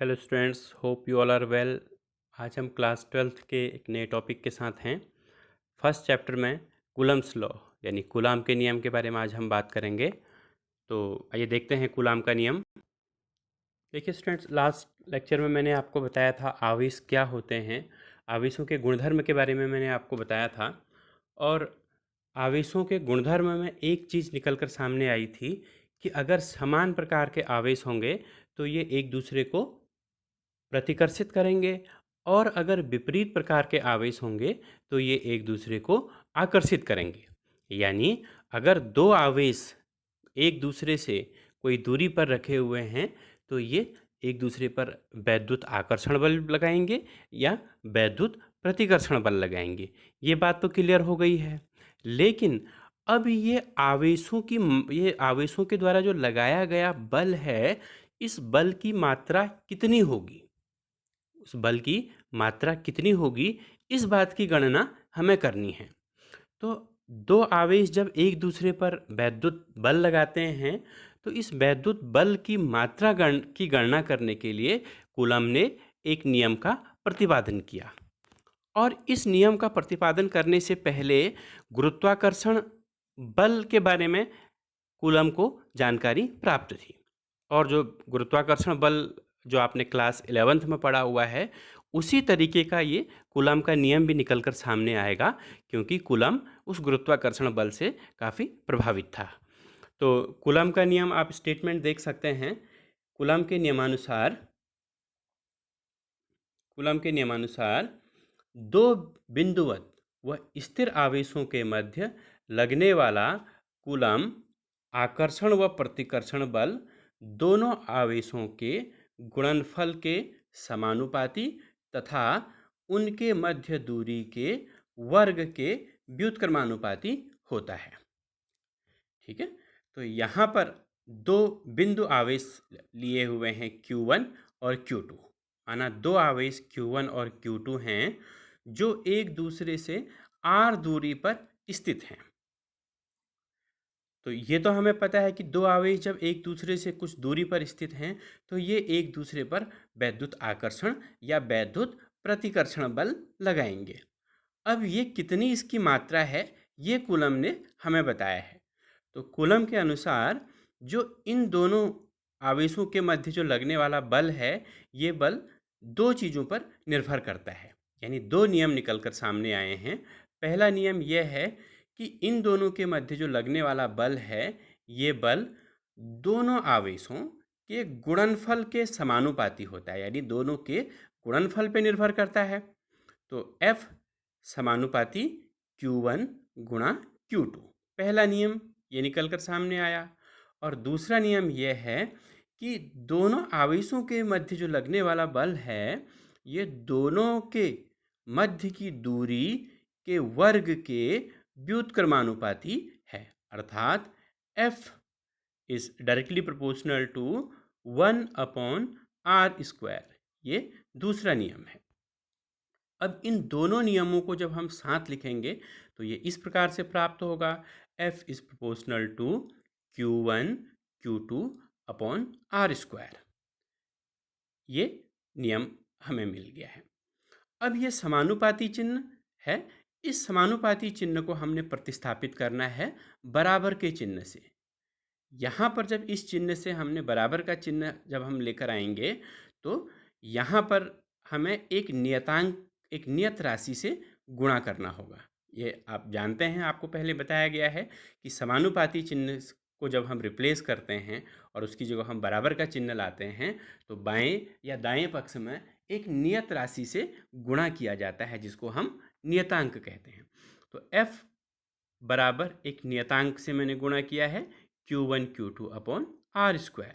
Hello students, hope you all are well. आज हम class 12th के एक नए टॉपिक के साथ हैं। फर्स्ट चैप्टर में कूलम्स लॉ यानी कूलाम के नियम के बारे में आज हम बात करेंगे। तो आइए देखते हैं कूलाम का नियम। देखिए स्टूडेंट्स, लास्ट लेक्चर में मैंने आपको बताया था आवेश क्या होते हैं। आवेशों के गुणधर्म के बारे में मैंने आपको बताया था, और आवेशों के गुणधर्म में एक चीज़ निकल कर सामने आई थी कि अगर समान प्रकार के आवेश होंगे तो ये एक दूसरे को प्रतिकर्षित करेंगे, और अगर विपरीत प्रकार के आवेश होंगे तो ये एक दूसरे को आकर्षित करेंगे। यानी अगर दो आवेश एक दूसरे से कोई दूरी पर रखे हुए हैं तो ये एक दूसरे पर वैद्युत आकर्षण बल लगाएंगे या वैद्युत प्रतिकर्षण बल लगाएंगे। ये बात तो क्लियर हो गई है। लेकिन अब ये आवेशों के द्वारा जो लगाया गया बल है, इस बल की मात्रा कितनी होगी, उस बल की मात्रा कितनी होगी, इस बात की गणना हमें करनी है। तो दो आवेश जब एक दूसरे पर वैद्युत बल लगाते हैं तो इस वैद्युत बल की मात्रा की गणना करने के लिए कूलम ने एक नियम का प्रतिपादन किया। और इस नियम का प्रतिपादन करने से पहले गुरुत्वाकर्षण बल के बारे में कूलम को जानकारी प्राप्त थी। और जो गुरुत्वाकर्षण बल जो आपने क्लास 11th में पढ़ा हुआ है, उसी तरीके का ये कूलम का नियम भी निकल कर सामने आएगा, क्योंकि कूलम उस गुरुत्वाकर्षण बल से काफ़ी प्रभावित था। तो कूलम का नियम आप स्टेटमेंट देख सकते हैं। कूलम के नियमानुसार कूलम के नियमानुसार दो बिंदुवत व स्थिर आवेशों के मध्य लगने वाला कूलम आकर्षण व प्रतिकर्षण बल दोनों आवेशों के गुणनफल के समानुपाती तथा उनके मध्य दूरी के वर्ग के व्युत्क्रमानुपाती होता है। ठीक है। तो यहाँ पर दो बिंदु आवेश लिए हुए हैं Q1 और Q2। माना दो आवेश Q1 और Q2 हैं जो एक दूसरे से R दूरी पर स्थित हैं। तो ये तो हमें पता है कि दो आवेश जब एक दूसरे से कुछ दूरी पर स्थित हैं तो ये एक दूसरे पर वैद्युत आकर्षण या वैद्युत प्रतिकर्षण बल लगाएंगे। अब ये कितनी इसकी मात्रा है, ये कूलम ने हमें बताया है। तो कूलम के अनुसार जो इन दोनों आवेशों के मध्य जो लगने वाला बल है, ये बल दो चीज़ों पर निर्भर करता है। यानी दो नियम निकल कर सामने आए हैं। पहला नियम यह है कि इन दोनों के मध्य जो लगने वाला बल है, ये बल दोनों आवेशों के गुणनफल के समानुपाती होता है, यानी दोनों के गुणनफल पे निर्भर करता है। तो F समानुपाती Q1 गुणा Q2, पहला नियम ये निकल कर सामने आया। और दूसरा नियम यह है कि दोनों आवेशों के मध्य जो लगने वाला बल है, ये दोनों के मध्य की दूरी के वर्ग के व्युत्क्रमानुपाती है, अर्थात F is directly proportional to 1/r²। ये दूसरा नियम है। अब इन दोनों नियमों को जब हम साथ लिखेंगे तो ये इस प्रकार से प्राप्त होगा। F is proportional to Q1 Q2/r²। ये नियम हमें मिल गया है। अब ये समानुपाती चिन्ह है। इस समानुपाती चिन्ह को हमने प्रतिस्थापित करना है बराबर के चिन्ह से। यहाँ पर जब इस चिन्ह से हमने बराबर का चिन्ह जब हम लेकर आएंगे तो यहाँ पर हमें एक नियत राशि से गुणा करना होगा। ये आप जानते हैं, आपको पहले बताया गया है कि समानुपाती चिन्ह को जब हम रिप्लेस करते हैं और उसकी जगह हम बराबर का चिन्ह लाते हैं तो बाएं या दाएं पक्ष में एक नियत राशि से गुणा किया जाता है, जिसको हम नियतांक कहते हैं। तो F बराबर एक नियतांक से मैंने गुणा किया है Q1 Q2/r²।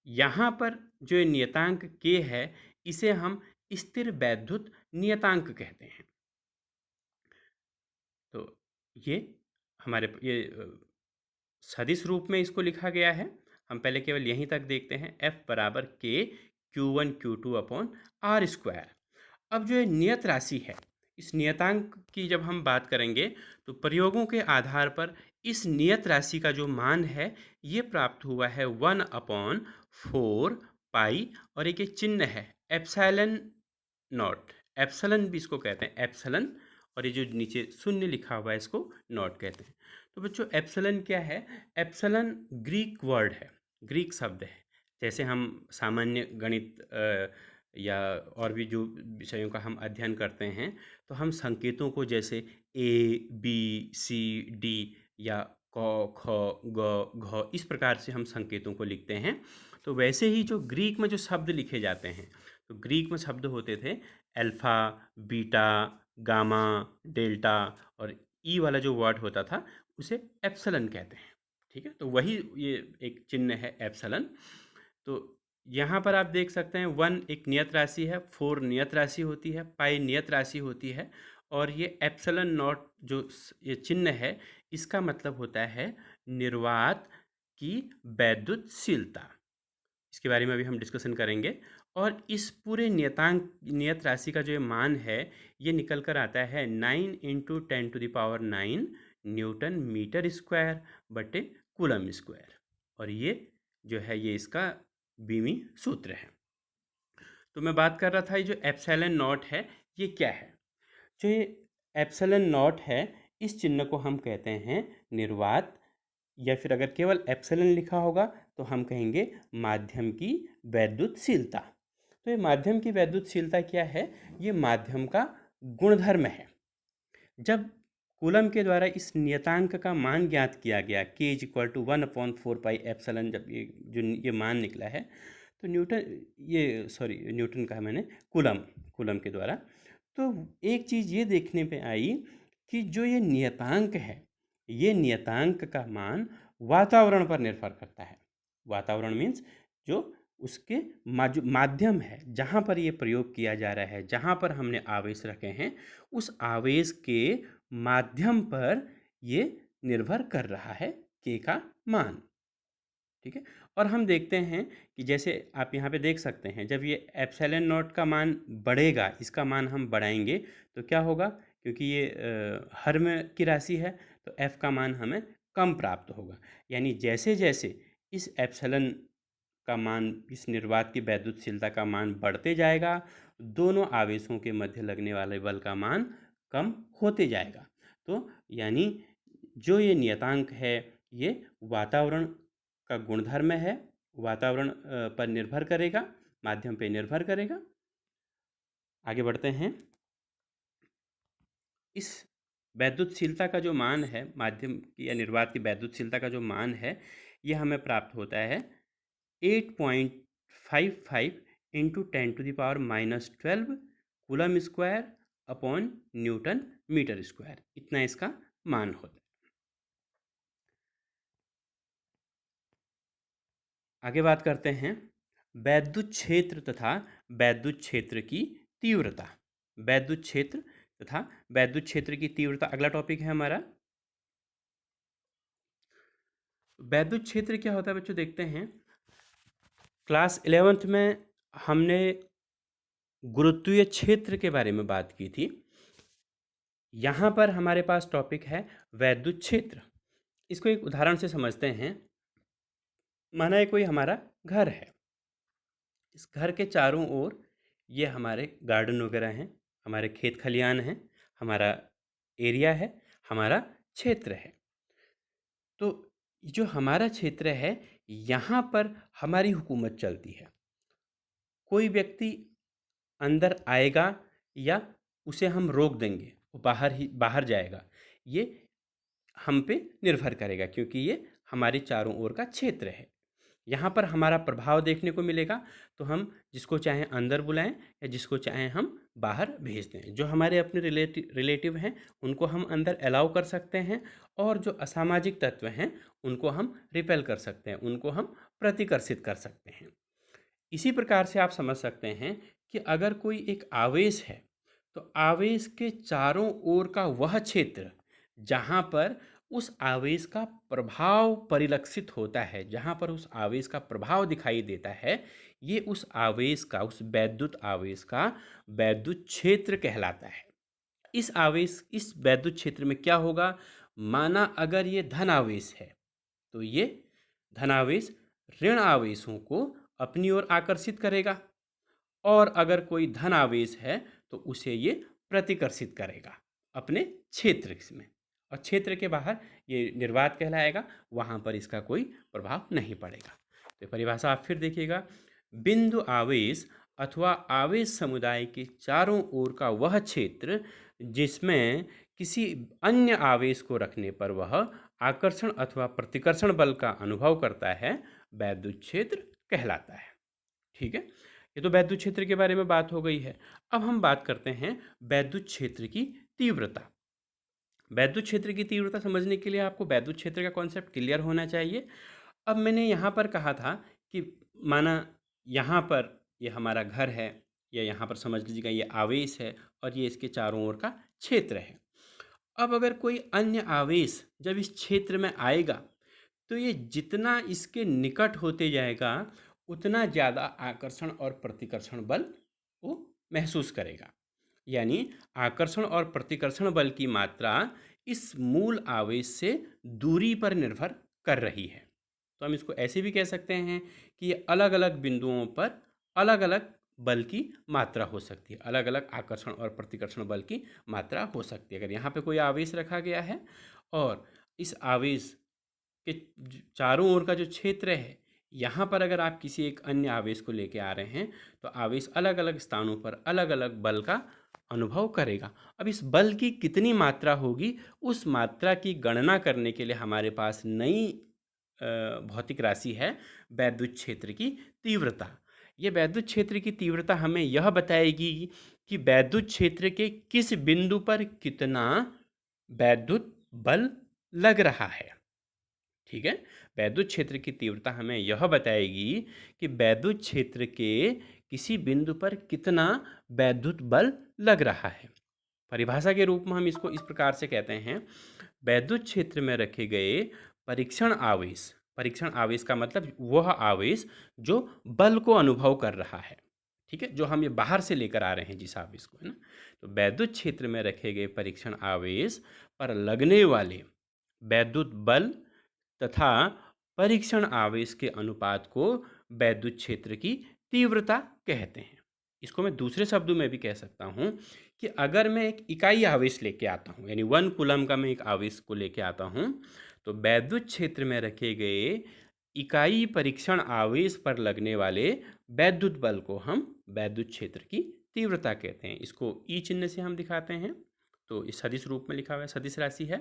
यहाँ पर जो नियतांक K है, इसे हम स्थिर वैद्युत नियतांक कहते हैं। तो ये हमारे ये सदिश रूप में इसको लिखा गया है। हम पहले केवल यहीं तक देखते हैं। F बराबर K Q1 Q2/r²। अब जो ये नियत राशि है, इस नियतांक की जब हम बात करेंगे तो प्रयोगों के आधार पर इस नियत राशि का जो मान है ये प्राप्त हुआ है 1/4 पाई, और एक ये चिन्ह है एप्सिलॉन नॉट, एप्सिलॉन भी इसको कहते हैं, एप्सिलॉन, और ये जो नीचे शून्य लिखा हुआ है इसको नॉट कहते हैं। तो बच्चों एप्सिलॉन क्या है? एप्सिलॉन ग्रीक वर्ड है, ग्रीक शब्द है। जैसे हम सामान्य गणित या और भी जो विषयों का हम अध्ययन करते हैं, तो हम संकेतों को जैसे ए बी सी डी या क ख ग घ इस प्रकार से हम संकेतों को लिखते हैं। तो वैसे ही जो ग्रीक में जो शब्द लिखे जाते हैं, तो ग्रीक में शब्द होते थे अल्फा, बीटा, गामा, डेल्टा, और ई वाला जो वर्ड होता था उसे एप्सिलॉन कहते हैं। ठीक है, तो वही ये एक चिन्ह है एप्सिलॉन। तो यहाँ पर आप देख सकते हैं 1 एक नियत राशि है, 4 नियत राशि होती है, पाई नियत राशि होती है, और ये एप्सिलॉन नॉट जो ये चिन्ह है, इसका मतलब होता है निर्वात की वैद्युतशीलता। इसके बारे में अभी हम डिस्कशन करेंगे। और इस पूरे नियत राशि का जो ये मान है, ये निकल कर आता है 9 इंटू 10⁹ न्यूटन मीटर स्क्वायर बटे कूलम स्क्वायर, और ये जो है ये इसका बीमी सूत्र है। तो मैं बात कर रहा था ये जो एप्सिलॉन नॉट है ये क्या है? जो ये एप्सिलॉन नॉट है, इस चिन्ह को हम कहते हैं निर्वात, या फिर अगर केवल एप्सिलॉन लिखा होगा तो हम कहेंगे माध्यम की वैद्युतशीलता। तो ये माध्यम की वैद्युतशीलता क्या है? ये माध्यम का गुणधर्म है। जब कूलम के द्वारा इस नियतांक का मान ज्ञात किया गया k is equal to 1/4 pi epsilon, जब ये मान निकला है, तो न्यूटन कहा मैंने, कूलम के द्वारा, तो एक चीज़ ये देखने पे आई कि जो ये नियतांक है, ये नियतांक का मान वातावरण पर निर्भर करता है। वातावरण मीन्स जो उसके माध्यम है, जहाँ पर ये प्रयोग किया जा रहा है, जहाँ पर हमने आवेश रखे हैं, उस आवेश के माध्यम पर ये निर्भर कर रहा है k का मान। ठीक है, और हम देखते हैं कि जैसे आप यहाँ पे देख सकते हैं, जब ये एप्सिलॉन नॉट का मान बढ़ेगा, इसका मान हम बढ़ाएंगे तो क्या होगा? क्योंकि ये हर में की राशि है, तो f का मान हमें कम प्राप्त होगा। यानी जैसे जैसे इस एप्सिलॉन का मान, इस निर्वात की वैद्युतशीलता का मान बढ़ते जाएगा, दोनों आवेशों के मध्य लगने वाले बल का मान कम होते जाएगा। तो यानी जो ये नियतांक है, ये वातावरण का गुणधर्म है, वातावरण पर निर्भर करेगा, माध्यम पे निर्भर करेगा। आगे बढ़ते हैं। इस वैद्युतशीलता का जो मान है, माध्यम की या निर्वात की वैद्युतशीलता का जो मान है, ये हमें प्राप्त होता है 8.55 into 10⁻⁻12 coulomb square upon newton metre square, इतना इसका मान होता है। आगे बात करते हैं वैद्युत क्षेत्र तथा वैद्युत क्षेत्र की तीव्रता। वैद्युत क्षेत्र तथा वैद्युत क्षेत्र की तीव्रता अगला टॉपिक है हमारा। वैद्युत क्षेत्र क्या होता है बच्चों, देखते हैं। क्लास 11th में हमने गुरुत्वीय क्षेत्र के बारे में बात की थी। यहाँ पर हमारे पास टॉपिक है वैद्युत क्षेत्र। इसको एक उदाहरण से समझते हैं। माना ये कोई हमारा घर है, इस घर के चारों ओर ये हमारे गार्डन वगैरह हैं, हमारे खेत खलियान हैं, हमारा एरिया है, हमारा क्षेत्र है। तो जो हमारा क्षेत्र है, यहाँ पर हमारी हुकूमत चलती है। कोई व्यक्ति अंदर आएगा या उसे हम रोक देंगे, वो बाहर जाएगा, ये हम पे निर्भर करेगा, क्योंकि ये हमारे चारों ओर का क्षेत्र है। यहाँ पर हमारा प्रभाव देखने को मिलेगा, तो हम जिसको चाहें अंदर बुलाएं या जिसको चाहें हम बाहर भेज दें। जो हमारे अपने रिलेटिव हैं उनको हम अंदर अलाउ कर सकते हैं, और जो असामाजिक तत्व हैं उनको हम रिपेल कर सकते हैं, उनको हम प्रतिकर्षित कर सकते हैं। इसी प्रकार से आप समझ सकते हैं कि अगर कोई एक आवेश है, तो आवेश के चारों ओर का वह क्षेत्र जहाँ पर उस आवेश का प्रभाव परिलक्षित होता है, जहाँ पर उस आवेश का प्रभाव दिखाई देता है, ये उस आवेश का, उस वैद्युत आवेश का वैद्युत क्षेत्र कहलाता है। इस वैद्युत क्षेत्र में क्या होगा? माना अगर ये धन आवेश है, तो ये धन आवेश ऋण आवेशों को अपनी ओर आकर्षित करेगा, और अगर कोई धन आवेश है तो उसे ये प्रतिकर्षित करेगा अपने क्षेत्र में, और क्षेत्र के बाहर ये निर्वात कहलाएगा, वहाँ पर इसका कोई प्रभाव नहीं पड़ेगा। तो परिभाषा आप फिर देखिएगा, बिंदु आवेश अथवा आवेश समुदाय के चारों ओर का वह क्षेत्र जिसमें किसी अन्य आवेश को रखने पर वह आकर्षण अथवा प्रतिकर्षण बल का अनुभव करता है, वैद्युत क्षेत्र कहलाता है। ठीक है, ये तो वैद्युत क्षेत्र के बारे में बात हो गई है। अब हम बात करते हैं वैद्युत क्षेत्र की तीव्रता। वैद्युत क्षेत्र की तीव्रता समझने के लिए आपको वैद्युत क्षेत्र का कॉन्सेप्ट क्लियर होना चाहिए। अब मैंने यहाँ पर कहा था कि माना यहाँ पर ये हमारा घर है, या यहाँ पर समझ लीजिएगा ये आवेश है, और ये इसके चारों ओर का क्षेत्र है। अब अगर कोई अन्य आवेश जब इस क्षेत्र में आएगा तो ये जितना इसके निकट होते जाएगा उतना ज़्यादा आकर्षण और प्रतिकर्षण बल वो महसूस करेगा। यानी आकर्षण और प्रतिकर्षण बल की मात्रा इस मूल आवेश से दूरी पर निर्भर कर रही है। तो हम इसको ऐसे भी कह सकते हैं कि ये अलग अलग बिंदुओं पर अलग अलग बल की मात्रा हो सकती है, अलग अलग आकर्षण और प्रतिकर्षण बल की मात्रा हो सकती है। अगर यहाँ पे कोई आवेश रखा गया है और इस आवेश के चारों ओर का जो क्षेत्र है, यहाँ पर अगर आप किसी एक अन्य आवेश को लेके आ रहे हैं तो आवेश अलग अलग स्थानों पर अलग अलग बल का अनुभव करेगा। अब इस बल की कितनी मात्रा होगी, उस मात्रा की गणना करने के लिए हमारे पास नई भौतिक राशि है वैद्युत क्षेत्र की तीव्रता। ये वैद्युत क्षेत्र की तीव्रता हमें यह बताएगी कि वैद्युत क्षेत्र के किस बिंदु पर कितना वैद्युत बल लग रहा है। ठीक है, वैद्युत क्षेत्र की तीव्रता हमें यह बताएगी कि वैद्युत क्षेत्र के किसी बिंदु पर कितना वैद्युत बल लग रहा है। परिभाषा के रूप में हम इसको इस प्रकार से कहते हैं, वैद्युत क्षेत्र में रखे गए परीक्षण आवेश, परीक्षण आवेश का मतलब वह आवेश जो बल को अनुभव कर रहा है। ठीक है, जो हम ये बाहर से लेकर आ रहे हैं जिस आवेश को, है ना। तो वैद्युत क्षेत्र में रखे गए परीक्षण आवेश पर लगने वाले वैद्युत बल तथा परीक्षण आवेश के अनुपात को वैद्युत क्षेत्र की तीव्रता कहते हैं। इसको मैं दूसरे शब्दों में भी कह सकता हूँ कि अगर मैं एक इकाई आवेश लेके आता हूँ, यानी 1 कूलम का मैं एक आवेश को लेके आता हूँ, तो वैद्युत क्षेत्र में रखे गए इकाई परीक्षण आवेश पर लगने वाले वैद्युत बल को हम वैद्युत क्षेत्र की तीव्रता कहते हैं। इसको ई चिन्ह से हम दिखाते हैं, तो इस सदिश रूप में लिखा हुआ है, सदिश राशि है।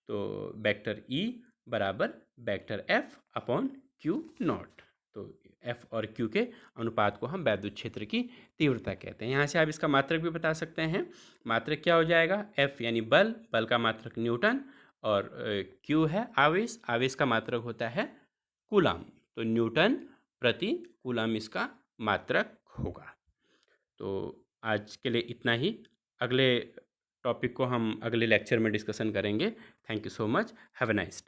तो वेक्टर ई बराबर vector F upon Q not. तो एफ और क्यू के अनुपात को हम वैद्युत क्षेत्र की तीव्रता कहते हैं। यहाँ से आप इसका मात्रक भी बता सकते हैं। मात्रक क्या हो जाएगा, एफ यानी बल, बल का मात्रक न्यूटन, और क्यू है आवेश, आवेश का मात्रक होता है कूलम। तो न्यूटन प्रति कूलम इसका मात्रक होगा। तो आज के लिए इतना ही। अगले टॉपिक को हम अगले लेक्चर में डिस्कशन करेंगे। Thank you so much. Have a nice day.